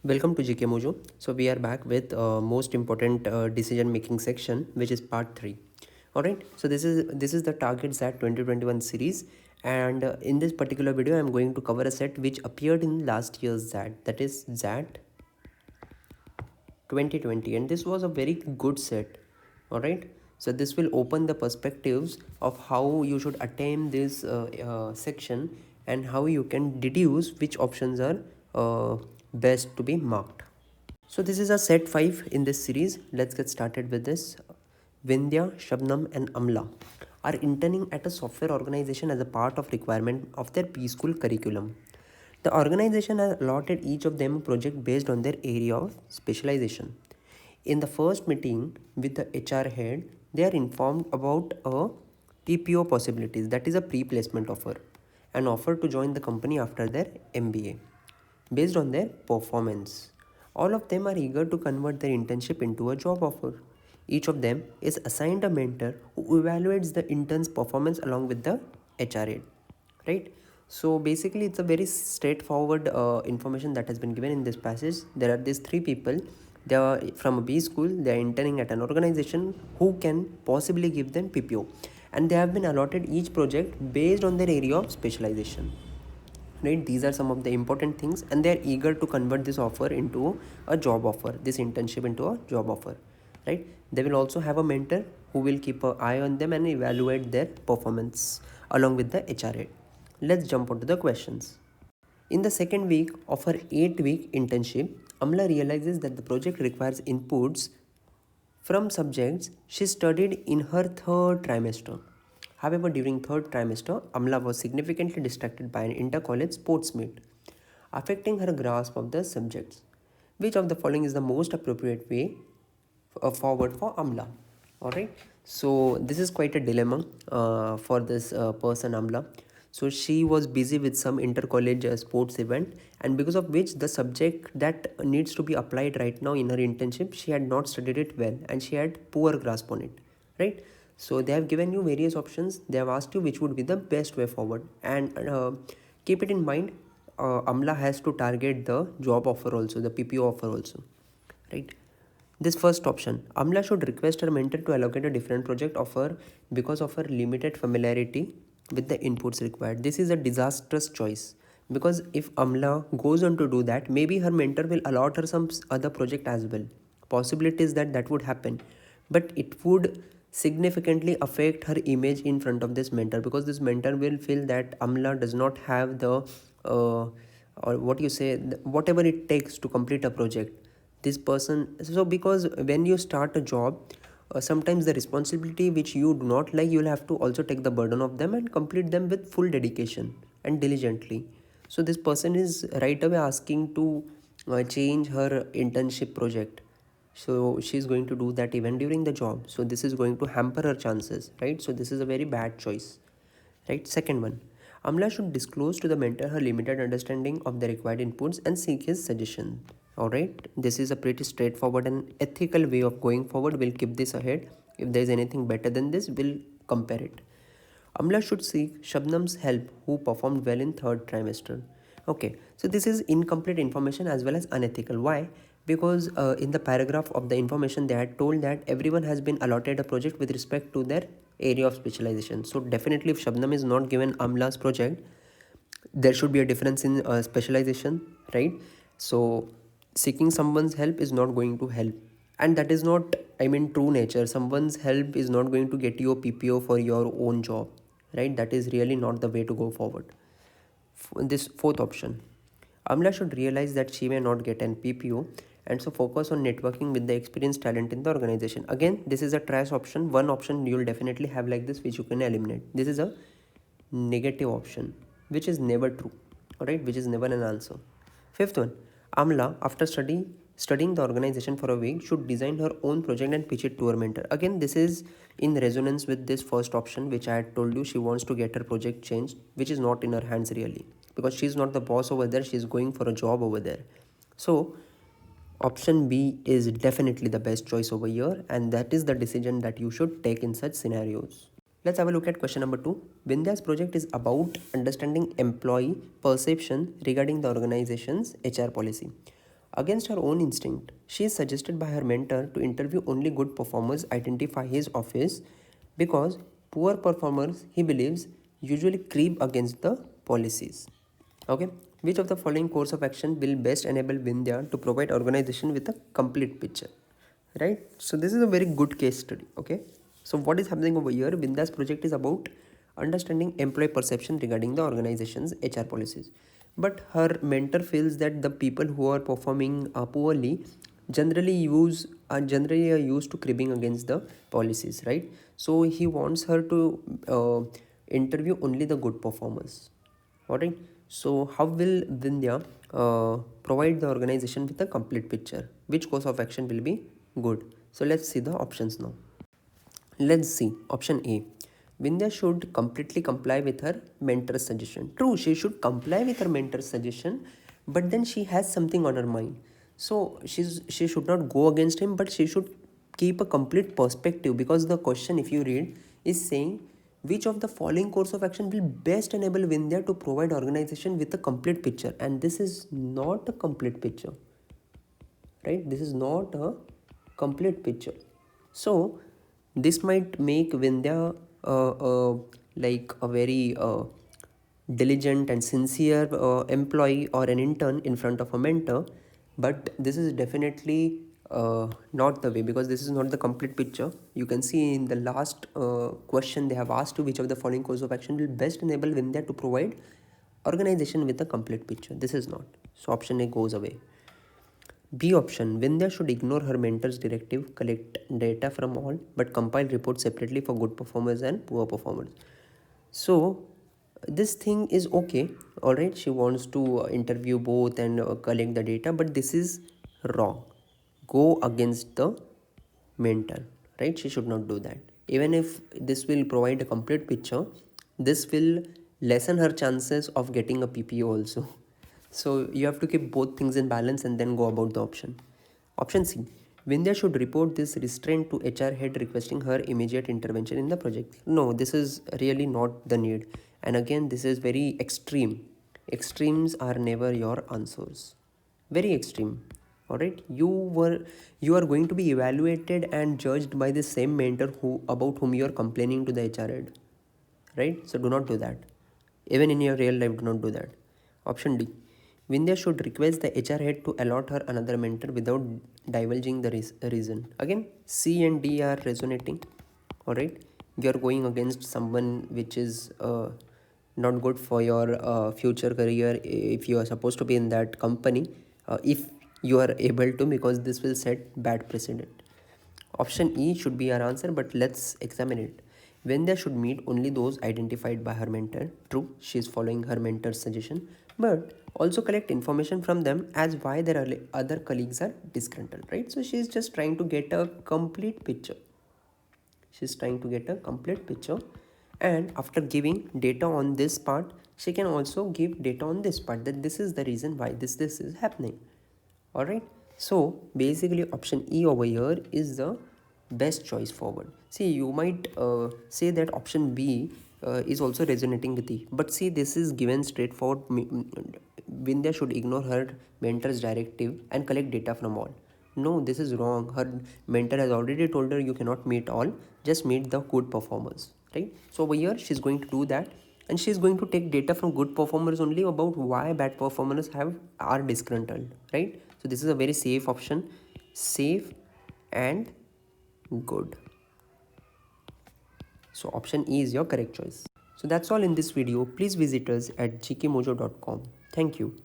Welcome to GK Mojo. So we are back with most important decision making section, which is part 3. All right. So this is the Target XAT 2021 series, and in this particular video, I'm going to cover a set which appeared in last year's XAT, that is XAT 2020, and this was a very good set. All right. So this will open the perspectives of how you should attain this section and how you can deduce which options are best to be marked. So this is a set 5 in this series. Let's get started with this. Vindhya, Shabnam and Amla are interning at a software organization as a part of requirement of their preschool curriculum. The organization has allotted each of them a project based on their area of specialization. In the first meeting with the HR head, they are informed about a PPO possibilities, that is a pre-placement offer, an offer to join the company after their MBA based on their performance. All of them are eager to convert their internship into a job offer. Each of them is assigned a mentor who evaluates the intern's performance along with the HRA, right? So basically, it's a very straightforward information that has been given in this passage. There are these three people. They are from a B school. They are interning at an organization who can possibly give them PPO, and they have been allotted each project based on their area of specialization, right? These are some of the important things, and they are eager to convert this offer into a job offer, this internship into a job offer, right? They will also have a mentor who will keep an eye on them and evaluate their performance along with the HRA. Let's jump onto the questions. In the second week of her 8-week internship, Amla realizes that the project requires inputs from subjects she studied in her third trimester. However, during third trimester, Amla was significantly distracted by an inter-college sports meet, affecting her grasp of the subjects. Which of the following is the most appropriate way forward for Amla? Alright, so this is quite a dilemma for this person Amla. So she was busy with some inter-college sports event, and because of which the subject that needs to be applied right now in her internship, she had not studied it well and she had poor grasp on it, right? So they have given you various options. They have asked you which would be the best way forward, and keep it in mind, Amla has to target the job offer also, the PPO offer also, right? This first option, Amla should request her mentor to allocate a different project offer because of her limited familiarity with the inputs required. This is a disastrous choice, because if Amla goes on to do that, maybe her mentor will allot her some other project as well. Possibilities that that would happen, but it would significantly affect her image in front of this mentor, because this mentor will feel that Amla does not have the or what you say, whatever it takes to complete a project. This person, so because when you start a job, sometimes the responsibility which you do not like, you will have to also take the burden of them and complete them with full dedication and diligently. So this person is right away asking to change her internship project, so she's going to do that even during the job, so this is going to hamper her chances, right? So this is a very bad choice, right? Second one, Amla should disclose to the mentor her limited understanding of the required inputs and seek his suggestion. All right, this is a pretty straightforward and ethical way of going forward. We'll keep this ahead. If there is anything better than this, we'll compare it. Amla should seek Shabnam's help, who performed well in third trimester. Okay, so this is incomplete information as well as unethical. Why? Because in the paragraph of the information, they had told that everyone has been allotted a project with respect to their area of specialization. So definitely, if Shabnam is not given Amla's project, there should be a difference in specialization, right? So seeking someone's help is not going to help, and that is not, I mean, true nature. Someone's help is not going to get you a PPO for your own job, right? That is really not the way to go forward. This fourth option, Amla should realize that she may not get an PPO, and so focus on networking with the experienced talent in the organization. Again, this is a trash option. One option you'll definitely have like this, which you can eliminate. This is a negative option, which is never true, all right, which is never an answer. Fifth one, Amla, after studying the organization for a week, should design her own project and pitch it to her mentor. Again, this is in resonance with this first option, which I had told you. She wants to get her project changed, which is not in her hands really, because she's not the boss over there. She's going for a job over there. So option B is definitely the best choice over here, and that is the decision that you should take in such scenarios. Let's have a look at question number 2. Vindhya's project is about understanding employee perception regarding the organization's HR policy. Against her own instinct, she is suggested by her mentor to interview only good performers, identify his office, because poor performers, he believes, usually creep against the policies. Okay, which of the following course of action will best enable Vindhya to provide organization with a complete picture? Right, so this is a very good case study. Okay, so what is happening over here? Vindhya's project is about understanding employee perception regarding the organization's HR policies, but her mentor feels that the people who are performing poorly generally are used to cribbing against the policies, right? So he wants her to interview only the good performers. Alright, so how will Vindhya provide the organization with a complete picture? Which course of action will be good? So let's see the options now. Let's see. Option A. Vindhya should completely comply with her mentor's suggestion. True, she should comply with her mentor's suggestion, but then she has something on her mind. So she should not go against him, but she should keep a complete perspective, because the question, if you read, is saying which of the following course of action will best enable Vindhya to provide organization with a complete picture, and this is not a complete picture, right? This is not a complete picture. So this might make Vindhya like a very diligent and sincere employee or an intern in front of a mentor, but this is definitely not the way, because this is not the complete picture. You can see in the last question they have asked you which of the following course of action will best enable Vindhya to provide organization with a complete picture. This is not. So option A goes away. B option, Vindhya should ignore her mentor's directive, collect data from all, but compile reports separately for good performers and poor performers. So this thing is okay, alright, she wants to interview both and collect the data, but this is wrong. Go against the mentor, right? She should not do that. Even if this will provide a complete picture, this will lessen her chances of getting a PPO also. So you have to keep both things in balance and then go about the option. Option C. Vindhya should report this restraint to HR head requesting her immediate intervention in the project. No, this is really not the need. And again, this is very extreme. Extremes are never your answers. Very extreme. Alright, you are going to be evaluated and judged by the same mentor about whom you are complaining to the HR head. Right? So do not do that. Even in your real life, do not do that. Option D. Vindhya should request the HR head to allot her another mentor without divulging the reason. Again, C and D are resonating. Alright, you are going against someone which is not good for your future career if you are supposed to be in that company, if you are able to, because this will set bad precedent. Option E should be our answer, but let's examine it. Vindhya should meet only those identified by her mentor. True, she is following her mentor's suggestion, but also collect information from them as why their other colleagues are disgruntled, right? So she is just trying to get a complete picture. She's trying to get a complete picture, and after giving data on this part, she can also give data on this part, that this is the reason why this is happening. All right, so basically option E over here is the best choice forward. See, you might say that option B is also resonating with E, but see, this is given straightforward. Vindhya should ignore her mentor's directive and collect data from all. No, this is wrong. Her mentor has already told her you cannot meet all, just meet the good performers, right? So over here she's going to do that, and she's going to take data from good performers only about why bad performers are disgruntled, right? So this is a very safe option, safe and good. So option E is your correct choice. So that's all in this video. Please visit us at gkmojo.com. Thank you.